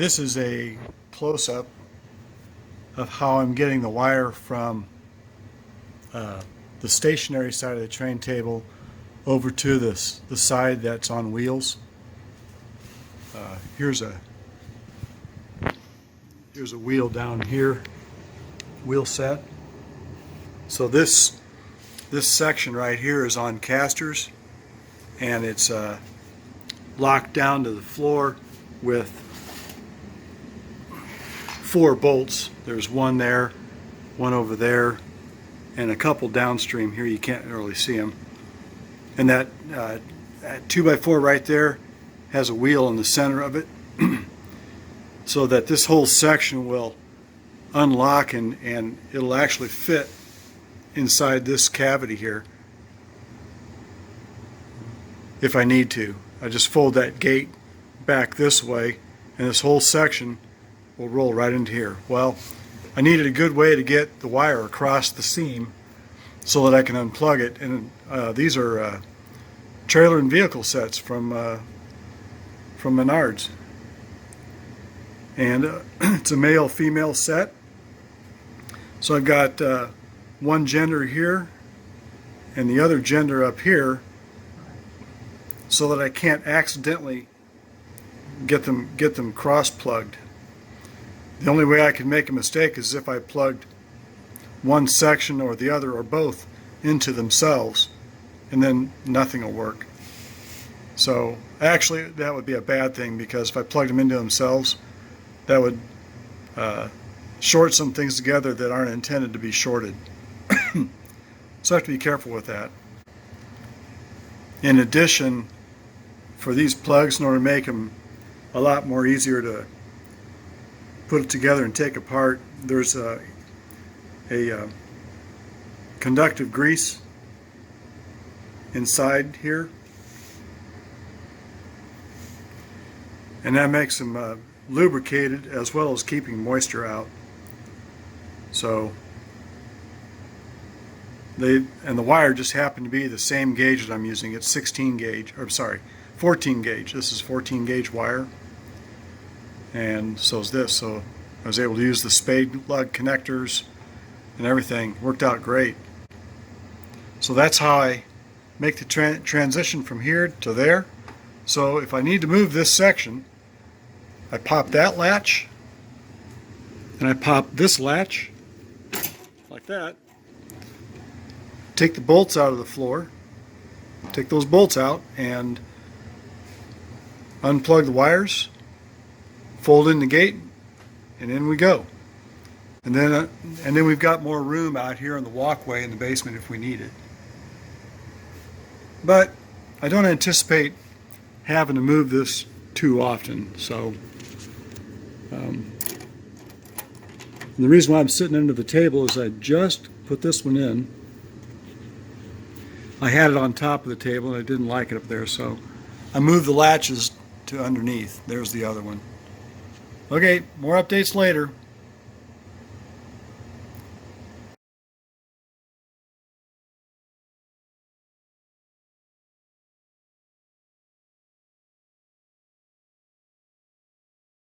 This is a close-up of how I'm getting the wire from the stationary side of the train table over to the side that's on wheels. Here's a wheel down here, wheel set. So this section right here is on casters, and it's locked down to the floor with 4 bolts. There's one there, one over there, and a couple downstream here. You can't really see them. And that 2x4 right there has a wheel in the center of it, so that this whole section will unlock and it'll actually fit inside this cavity here if I need to. I just fold that gate back this way and this whole section will roll right into here. Well, I needed a good way to get the wire across the seam so that I can unplug it, and these are trailer and vehicle sets from Menards, and it's a male-female set. So I've got one gender here and the other gender up here, so that I can't accidentally get them cross-plugged. The only way I can make a mistake is if I plugged one section or the other or both into themselves, and then nothing will work. So actually that would be a bad thing, because if I plugged them into themselves, that would short some things together that aren't intended to be shorted. So I have to be careful with that. In addition, for these plugs, in order to make them a lot more easier to put it together and take apart, there's a conductive grease inside here, and that makes them lubricated, as well as keeping moisture out. So the wire just happened to be the same gauge that I'm using. It's 16 gauge, or sorry, 14 gauge. This is 14 gauge wire, and so is this. So I was able to use the spade lug connectors and everything. Worked out great. So that's how I make the transition from here to there. So if I need to move this section, I pop that latch, and I pop this latch like that. Take the bolts out of the floor, take those bolts out, and unplug the wires, fold in the gate, and in we go. And then we've got more room out here in the walkway in the basement if we need it. But I don't anticipate having to move this too often. So the reason why I'm sitting under the table is I just put this one in. I had it on top of the table and I didn't like it up there, so I moved the latches to underneath. There's the other one. Okay, more updates later.